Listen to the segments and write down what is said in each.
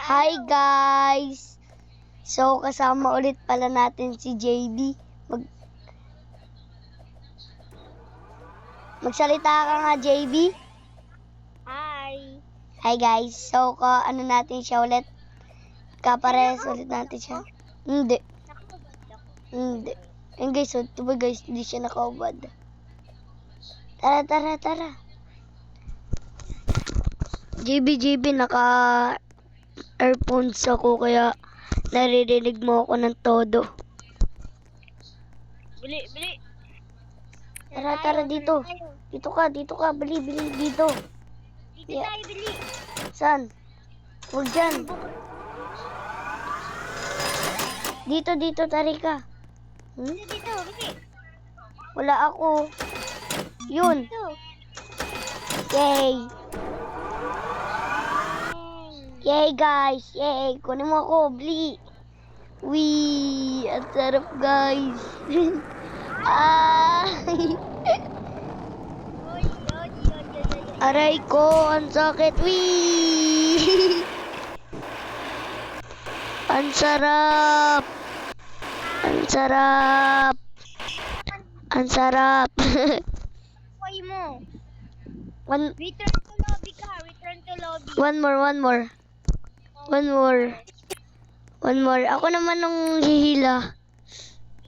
Hi guys! So kasama ulit pala natin si JB. Magsalita ka nga, JB. Hi! Hi guys. So ano natin siya ulit? Kaparehas ulit natin siya. Hindi. Nakakabad ako. Hindi. Ayun guys, so, diba guys, hindi siya nakaubad. Tara. JB, naka earphones ako kaya naririnig mo ako ng todo. Bili! Tara dito. Dito ka. Bili dito. Dito Yeah. tayo bili. Saan? Huwag dyan. Dito, tari ka. Dito, bili. Wala ako. Yun. Dito. Yay guys. Yay. Kunin mo ako. Bili. Wee. Ang sarap guys. Ay. Oy. Aray ko. Ang sakit. Wee. Ang sarap. Oy mo. One Return to lobby ka. Return to lobby. One more. Ako naman nung hihila.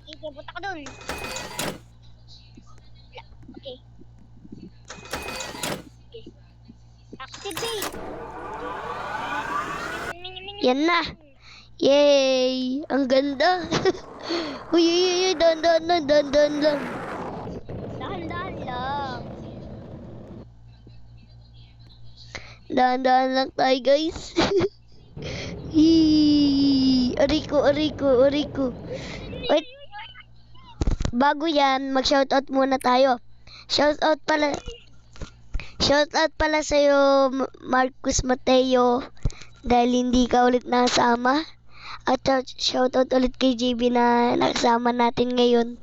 Sige, punta ka dun. Okay. Activate. Yan na. Yay! Ang ganda. Uy, dandan lang. Dahan-dahan lang. Dahan-dahan lang tayo, guys. Aray ko. Wait. Bago yan, mag-shoutout muna tayo. Shoutout pala sa'yo, Marcus Mateo, dahil hindi ka ulit nasama. At shoutout ulit kay JB na nakasama natin ngayon.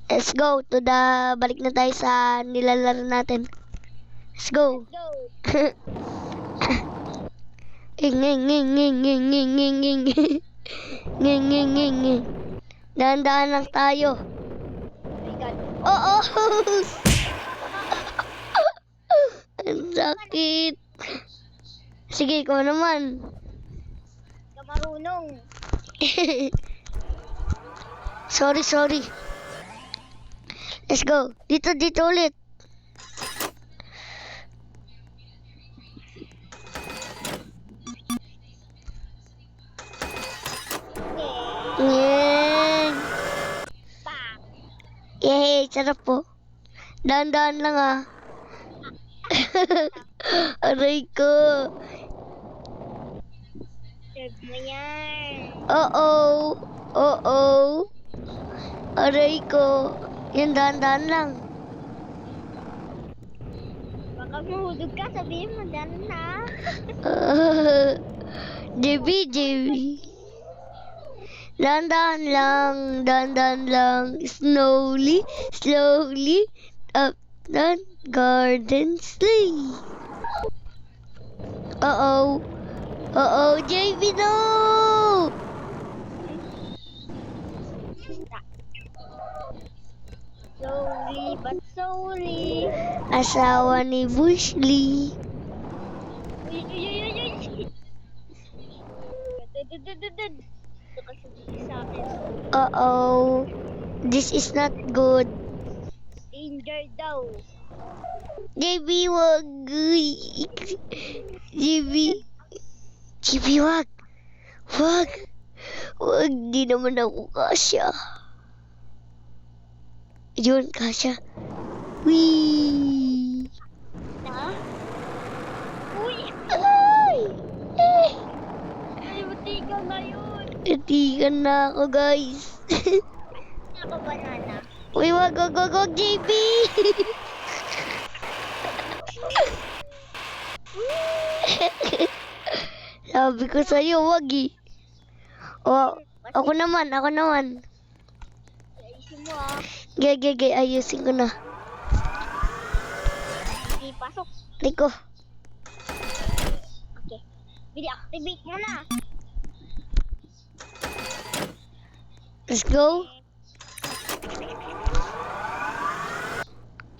Let's go to the... Balik na tayo sa nilalaro natin. Let's go. Go. Dahan-dahan lang tayo. My God. Oo! Ang sakit. Sige, ikaw naman. Ka marunong. Sorry. Let's go. Dito ulit. Yan. Bang. Yay, sarap po. Dahan-dahan lang ah. Aray ko. Serve mo yan. Oo. Aray ko. Yan, dahan-dahan lang. Baka mahulog ka, sabihin mo, dyan na. JB. Dahan-dahan lang. Slowly. Up the garden sleigh. Uh-oh, JB, no! Slowly but slowly. Asawa ni Bush Lee. Uy. Ito kasi sa akin. Uh-oh. This is not good. Danger daw. JB, wag. JB, wag. Wag, di naman ako kasya. Yun, kasya. Wee. Na? Uy! Ay! Ay, matigaw na yun. Natigan na ako, guys. Ako banana. Uy, wag, JB! Sabi ko sa'yo, wag eh. O, ako naman. Ayusin mo ah. Gay, ayusin ko na. Pasok. Liko. Okay. Bili, activate mo na. Let's go.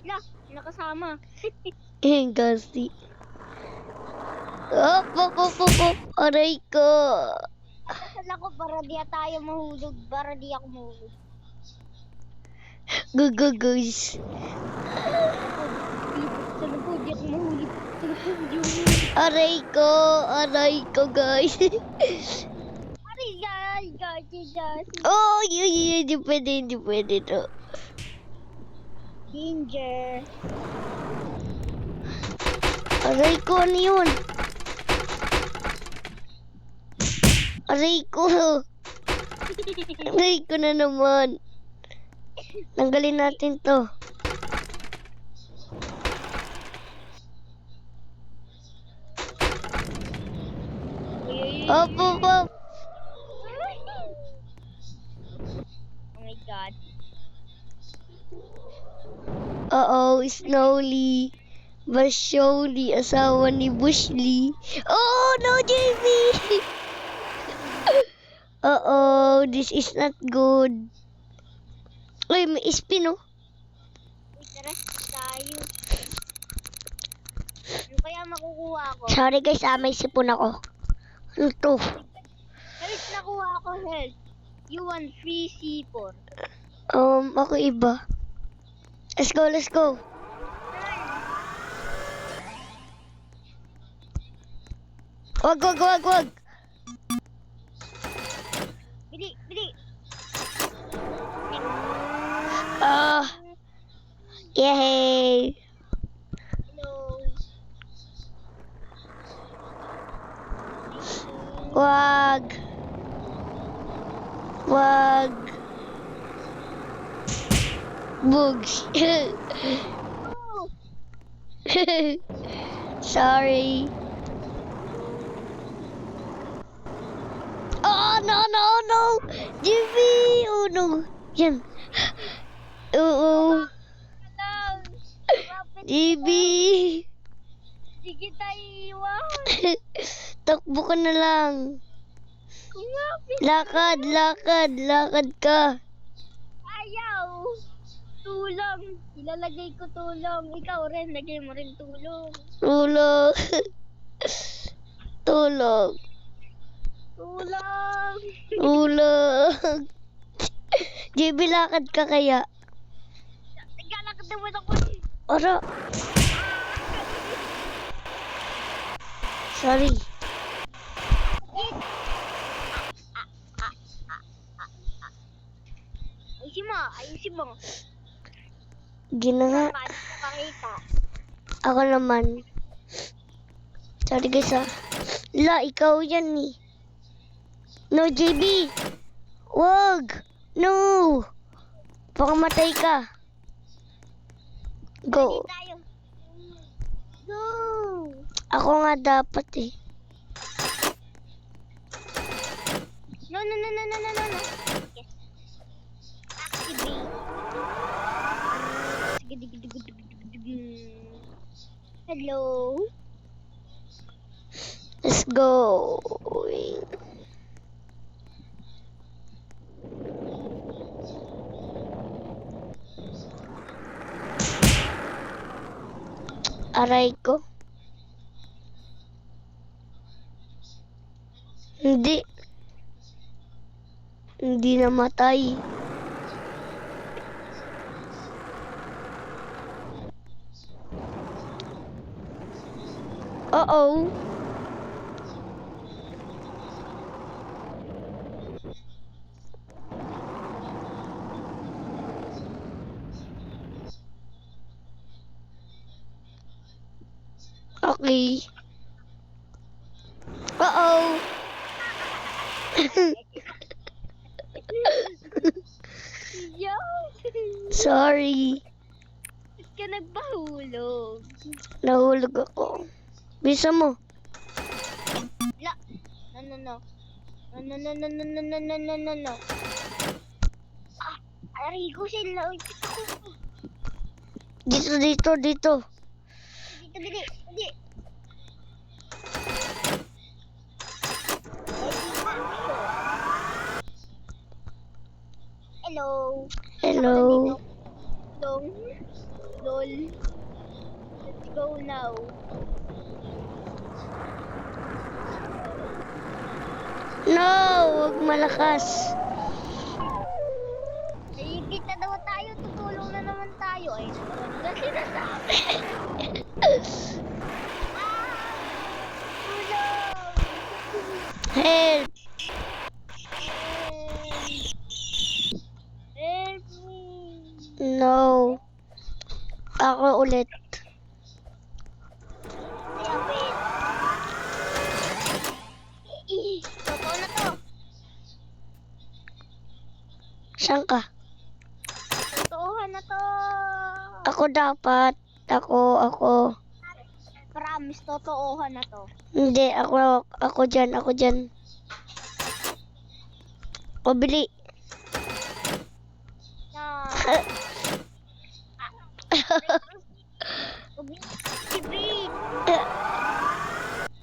La, nakasama. Gasti. Op, op, op, op, op. Aray ko. Akala ko para di tayo mahulog. Para di ako mahulog. Go, go, goes. Sa lubod, di ako mahulog. Sa lubod, yung... Aray ko, guys. Aray, guys. Oh, yun, hindi pwede to. Danger. Aray ko, ano yun? Aray ko. Aray ko na naman. Tanggalin natin to. Op, op, op. Oh my God. Uh-oh, Snowly. Basholi, asawa ni Bushly. Oh, no, JB! Uh-oh, this is not good. Uy, may spin, oh. Uy, tara, tayo. Ano kaya makukuha ko? Sorry guys, may sipon ako. Ano to? Health nakuha ko, health. You want free C4. Ako iba. Let's go, let's go. Wag. Bili. Yay! Hello. Wag. Bugs. Oh, Sorry. Oh, no. Jimmy! Oh, no. Yan. Oo. hello. Rapid Jimmy! Sige tayo iwan. Takbo ka na lang. Kumapit. Lakad ka. Ayaw. Tulong. Ilalagay ko tulong. Ikaw rin. Lagay mo rin tulong. Tulog. Tulog. Tulong. JB, lakad ka kaya? Naglalakad naman ako. Ora. Sorry. Ayusin mo. Di na nga. Paano ko pakita? Ako naman. Sorry guys ah. La, ikaw yan eh. No, JB. Wag. No. Pakamatay ka. Go. Ready tayo. Go. Ako nga dapat eh. No. Yes. Activate. Hello. Let's go. Aray ko. Hindi namatay. Uh-oh. Okay. Uh-oh. Yo. Sorry. Ba't ka nagpahulog? Nahulog ako. Bisa mo. La. No. No. Ah, aray ko sila. Dito. Dito, dili. Hello. Hello. Long. Lol. Let's go now. No, wag malakas. Ay, kita daw tayo. Tutulong na naman tayo. Ay, naman nila sinasabi. Tulong! Help. Help me! No. Ako ulit. Kaya, wait. Totoo na to. Saan ka? Totoohan na to. Ako dapat. Ako. Promise, totoohan na to. Hindi, ako dyan. O, bili. Na. Ibig.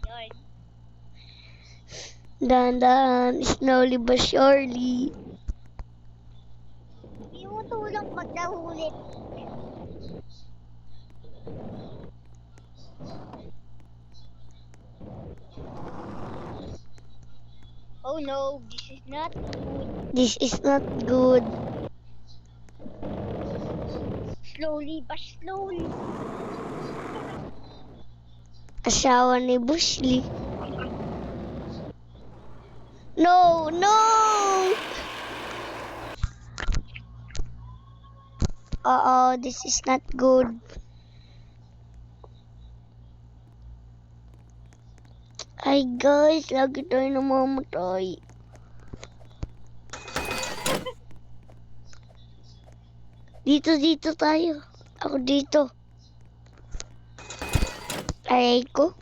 Yun. Dahan-dahan, slowly but surely. Hindi mo tulong pag nahulit. Oh no, this is not good. This is not good. Slowly but slowly. Asawa ni Bushli. No! This is not good. Ay guys, lagi tayo namamatay. Dito tayo. Ako dito. Aray ko.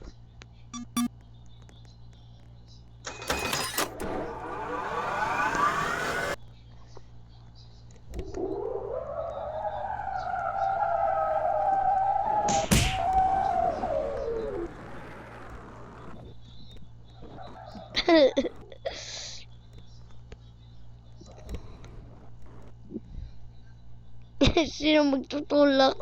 Sino magtutulak?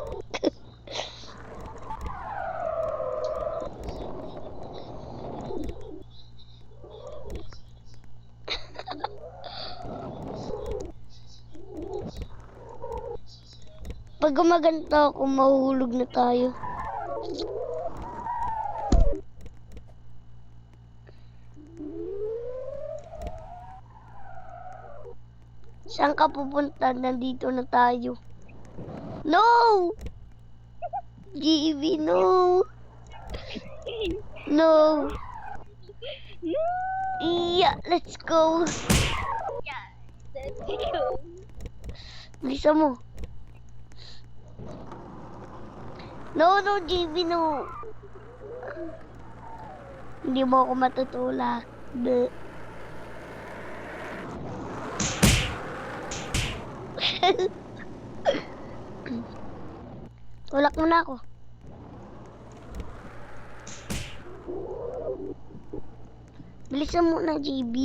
Pag gumaganta ako, mahuhulog na tayo. Saan ka pupunta? Nandito na tayo. No! GB, no! No! No! Yeah, let's go! Yeah, let's go. Bisa mo. No, GB, no! Hindi mo ako matutulak. Bleh. Tulak mo na ako. Bilisan mo na, JB.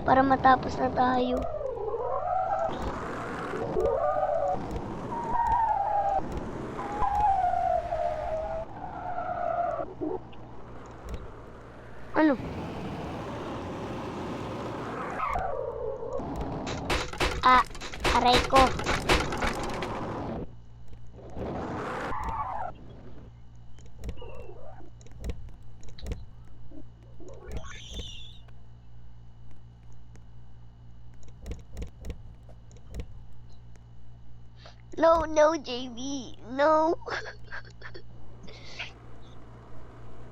Para matapos na tayo. Ano? Aray ko. No, JB. No.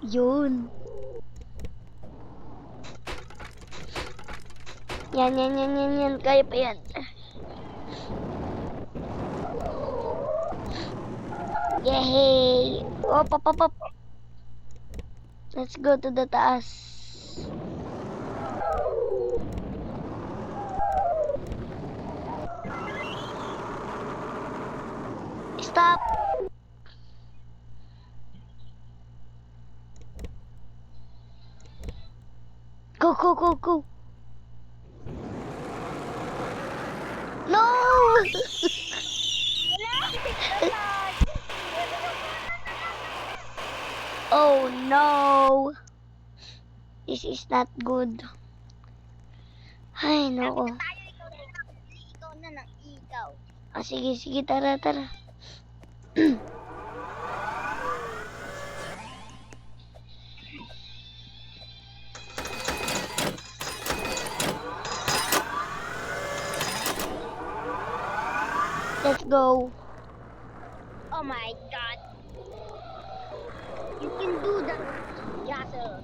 Yun. Yan. Kaya pa yan. Yay! Op. Let's go to the taas. Stop! Go! No! Oh no! This is not good. Ay, nako. Tayo, ikaw na ng ikaw. Ah, sige, sige, tara, tara. Let's go. Oh my god. You can do that. Yes, sir.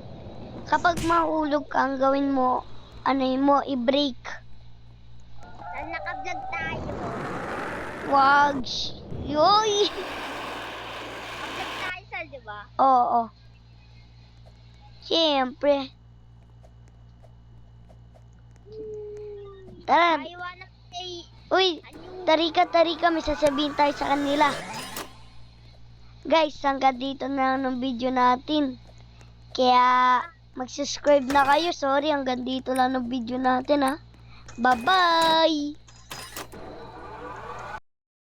Kapag mahulog ka, ang gawin mo, ano yun mo, i-break. Dahil naka-vlog tayo. Wag. Yoy! Naka-vlog tayo, Sal, di ba? Oo. Siyempre. Tara. I wanna say Uy, tarika, may sasabihin tayo sa kanila. Guys, hanggang dito na lang ng video natin. Kaya, mag-subscribe na kayo. Sorry, hanggang dito lang ng video natin, ha. Bye-bye!